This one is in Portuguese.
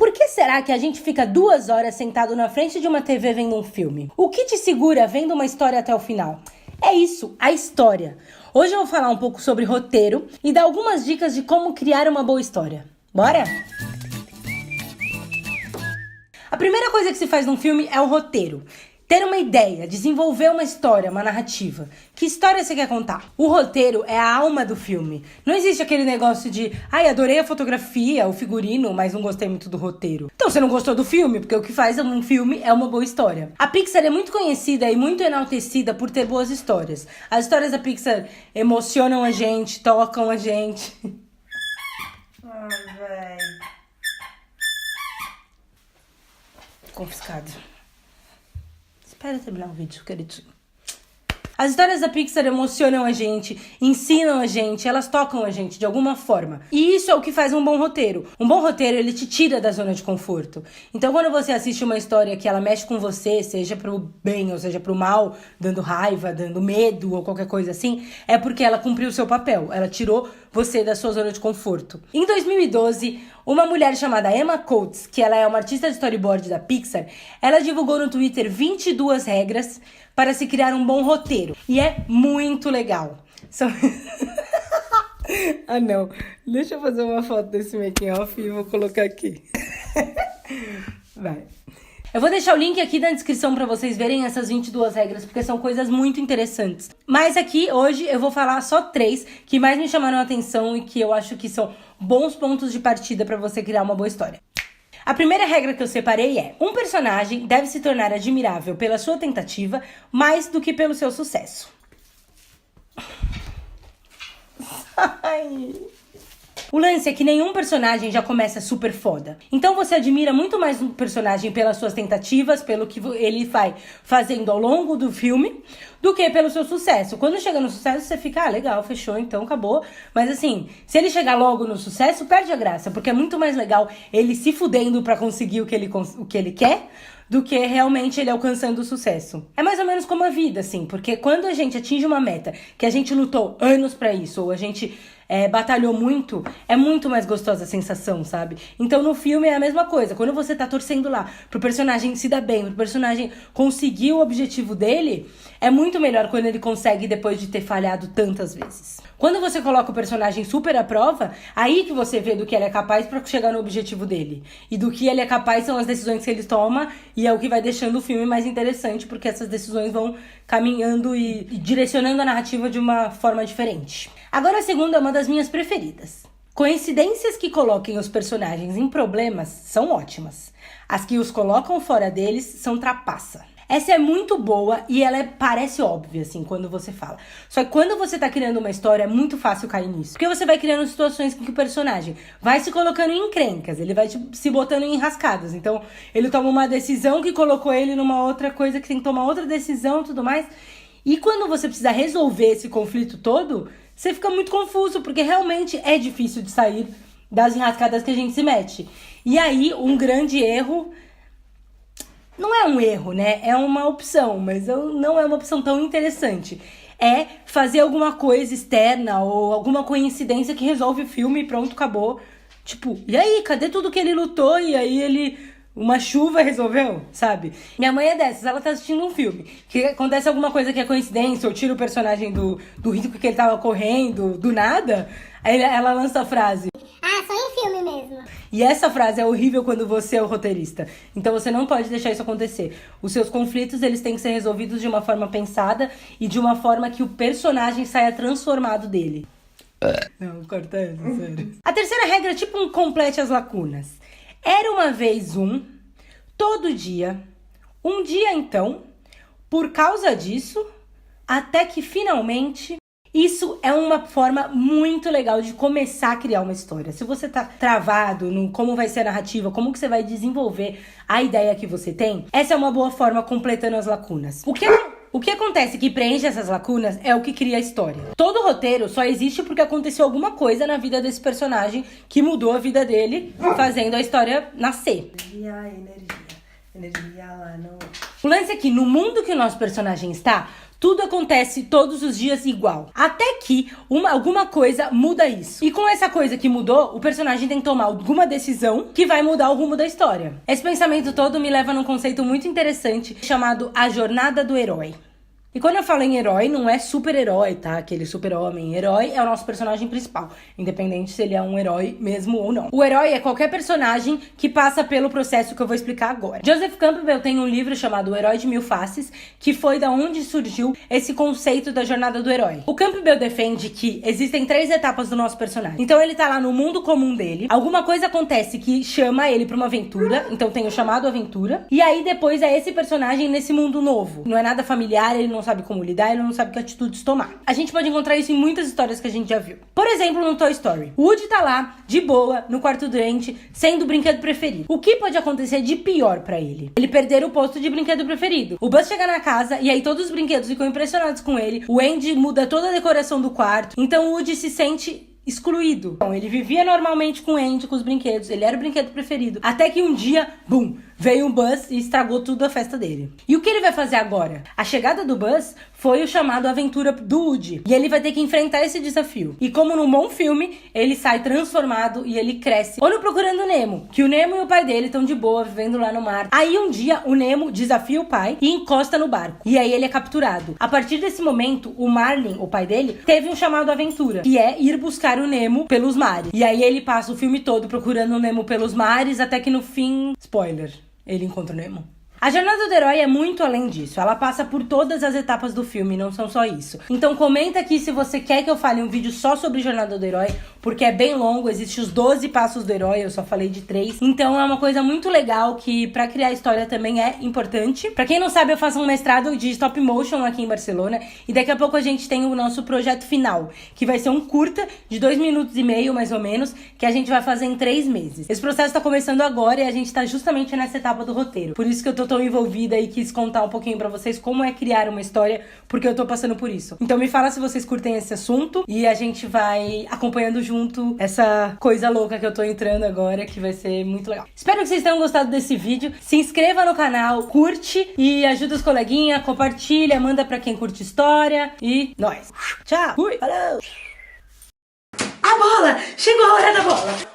Por que será que a gente fica 2 horas sentado na frente de uma TV vendo um filme? O que te segura vendo uma história até o final? É isso, a história. Hoje eu vou falar um pouco sobre roteiro e dar algumas dicas de como criar uma boa história. Bora? A primeira coisa que se faz num filme é o roteiro. Ter uma ideia, desenvolver uma história, uma narrativa. Que história você quer contar? O roteiro é a alma do filme. Não existe aquele negócio de adorei a fotografia, o figurino, mas não gostei muito do roteiro. Então você não gostou do filme, porque o que faz um filme é uma boa história. A Pixar é muito conhecida e muito enaltecida por ter boas histórias. As histórias da Pixar emocionam a gente, tocam a gente. Ai, velho. Confiscado. Espera terminar o vídeo, queridinho. As histórias da Pixar emocionam a gente, ensinam a gente, elas tocam a gente de alguma forma. E isso é o que faz um bom roteiro. Um bom roteiro, ele te tira da zona de conforto. Então, quando você assiste uma história que ela mexe com você, seja pro bem ou seja pro mal, dando raiva, dando medo ou qualquer coisa assim, é porque ela cumpriu o seu papel. Ela tirou você da sua zona de conforto. Em 2012, uma mulher chamada Emma Coates, que ela é uma artista de storyboard da Pixar, ela divulgou no Twitter 22 regras para se criar um bom roteiro. E é muito legal. Ah, não. Deixa eu fazer uma foto desse making off e vou colocar aqui. Vai. Eu vou deixar o link aqui na descrição para vocês verem essas 22 regras, porque são coisas muito interessantes. Mas aqui, hoje, eu vou falar só 3 que mais me chamaram a atenção e que eu acho que são bons pontos de partida para você criar uma boa história. A primeira regra que eu separei é: um personagem deve se tornar admirável pela sua tentativa mais do que pelo seu sucesso. Ai. O lance é que nenhum personagem já começa super foda. Então você admira muito mais um personagem pelas suas tentativas, pelo que ele vai fazendo ao longo do filme, do que pelo seu sucesso. Quando chega no sucesso, você fica, legal, fechou, então acabou. Mas assim, se ele chegar logo no sucesso, perde a graça, porque é muito mais legal ele se fudendo pra conseguir o que ele quer, do que realmente ele alcançando o sucesso. É mais ou menos como a vida, assim, porque quando a gente atinge uma meta, que a gente lutou anos pra isso, ou a gente batalhou muito, é muito mais gostosa a sensação, sabe? Então no filme é a mesma coisa. Quando você tá torcendo lá pro personagem se dar bem, pro personagem conseguir o objetivo dele, é muito melhor quando ele consegue depois de ter falhado tantas vezes. Quando você coloca o personagem super à prova, aí que você vê do que ele é capaz pra chegar no objetivo dele. E do que ele é capaz são as decisões que ele toma, e é o que vai deixando o filme mais interessante, porque essas decisões vão caminhando e direcionando a narrativa de uma forma diferente. Agora a segunda é uma das minhas preferidas. Coincidências que coloquem os personagens em problemas são ótimas. As que os colocam fora deles são trapaça. Essa é muito boa e ela parece óbvia, assim, quando você fala. Só que quando você tá criando uma história, é muito fácil cair nisso. Porque você vai criando situações em que o personagem vai se colocando em encrencas, ele vai se botando em enrascadas. Então, ele toma uma decisão que colocou ele numa outra coisa, que tem que tomar outra decisão e tudo mais. E quando você precisa resolver esse conflito todo, você fica muito confuso, porque realmente é difícil de sair das enrascadas que a gente se mete. E aí, um grande erro... Não é um erro, né? É uma opção, mas não é uma opção tão interessante. É fazer alguma coisa externa ou alguma coincidência que resolve o filme e pronto, acabou. Tipo, e aí? Cadê tudo que ele lutou? E aí uma chuva resolveu, sabe? Minha mãe é dessas, ela tá assistindo um filme que acontece alguma coisa que é coincidência, ou tira o personagem do risco que ele tava correndo, do nada, aí ela lança a frase: só em filme mesmo. E essa frase é horrível quando você é o roteirista. Então você não pode deixar isso acontecer. Os seus conflitos, eles têm que ser resolvidos de uma forma pensada e de uma forma que o personagem saia transformado dele. Não, corta essa, sério. A terceira regra é tipo um complete as lacunas. Era uma vez todo dia, um dia então, por causa disso, até que finalmente... Isso é uma forma muito legal de começar a criar uma história. Se você tá travado no como vai ser a narrativa, como que você vai desenvolver a ideia que você tem, essa é uma boa forma completando as lacunas. O que acontece que preenche essas lacunas é o que cria a história. Todo roteiro só existe porque aconteceu alguma coisa na vida desse personagem que mudou a vida dele, fazendo a história nascer. Energia lá no... O lance é que no mundo que o nosso personagem está, tudo acontece todos os dias igual. Até que alguma coisa muda isso. E com essa coisa que mudou, o personagem tem que tomar alguma decisão que vai mudar o rumo da história. Esse pensamento todo me leva num conceito muito interessante chamado a jornada do herói. E quando eu falo em herói, não é super-herói, tá? Aquele super-homem. Herói é o nosso personagem principal, independente se ele é um herói mesmo ou não. O herói é qualquer personagem que passa pelo processo que eu vou explicar agora. Joseph Campbell tem um livro chamado O Herói de Mil Faces, que foi da onde surgiu esse conceito da jornada do herói. O Campbell defende que existem 3 etapas do nosso personagem. Então ele tá lá no mundo comum dele, alguma coisa acontece que chama ele pra uma aventura, então tem o chamado aventura, e aí depois é esse personagem nesse mundo novo. Não é nada familiar, ele não sabe como lidar, ele não sabe que atitudes tomar. A gente pode encontrar isso em muitas histórias que a gente já viu. Por exemplo, no Toy Story. O Woody tá lá, de boa, no quarto doente, sendo o brinquedo preferido. O que pode acontecer de pior pra ele? Ele perder o posto de brinquedo preferido. O Buzz chega na casa e aí todos os brinquedos ficam impressionados com ele. O Andy muda toda a decoração do quarto. Então o Woody se sente excluído. Então, ele vivia normalmente com o Andy, com os brinquedos. Ele era o brinquedo preferido. Até que um dia, bum, veio um Buzz e estragou tudo a festa dele. E o que ele vai fazer agora? A chegada do Buzz foi o chamado aventura do Woody. E ele vai ter que enfrentar esse desafio. E como num bom filme, ele sai transformado e ele cresce. Ou no Procurando Nemo, que o Nemo e o pai dele estão de boa, vivendo lá no mar. Aí um dia, o Nemo desafia o pai e encosta no barco. E aí ele é capturado. A partir desse momento, o Marlin, o pai dele, teve um chamado aventura, que é ir buscar o Nemo pelos mares. E aí ele passa o filme todo procurando o Nemo pelos mares, até que no fim, spoiler, ele encontra o Nemo. A jornada do herói é muito além disso. Ela passa por todas as etapas do filme, não são só isso. Então comenta aqui se você quer que eu fale um vídeo só sobre jornada do herói, porque é bem longo, existem os 12 passos do herói, eu só falei de 3. Então é uma coisa muito legal que pra criar história também é importante. Pra quem não sabe, eu faço um mestrado de stop motion aqui em Barcelona e daqui a pouco a gente tem o nosso projeto final, que vai ser um curta de 2 minutos e meio, mais ou menos, que a gente vai fazer em 3 meses. Esse processo tá começando agora e a gente tá justamente nessa etapa do roteiro. Por isso que eu tô tão envolvida e quis contar um pouquinho pra vocês como é criar uma história, porque eu tô passando por isso. Então me fala se vocês curtem esse assunto e a gente vai acompanhando junto essa coisa louca que eu tô entrando agora, que vai ser muito legal. Espero que vocês tenham gostado desse vídeo. Se inscreva no canal, curte e ajuda os coleguinhas, compartilha, manda pra quem curte história e nós. Tchau! Fui! Falou! A bola! Chegou a hora da bola!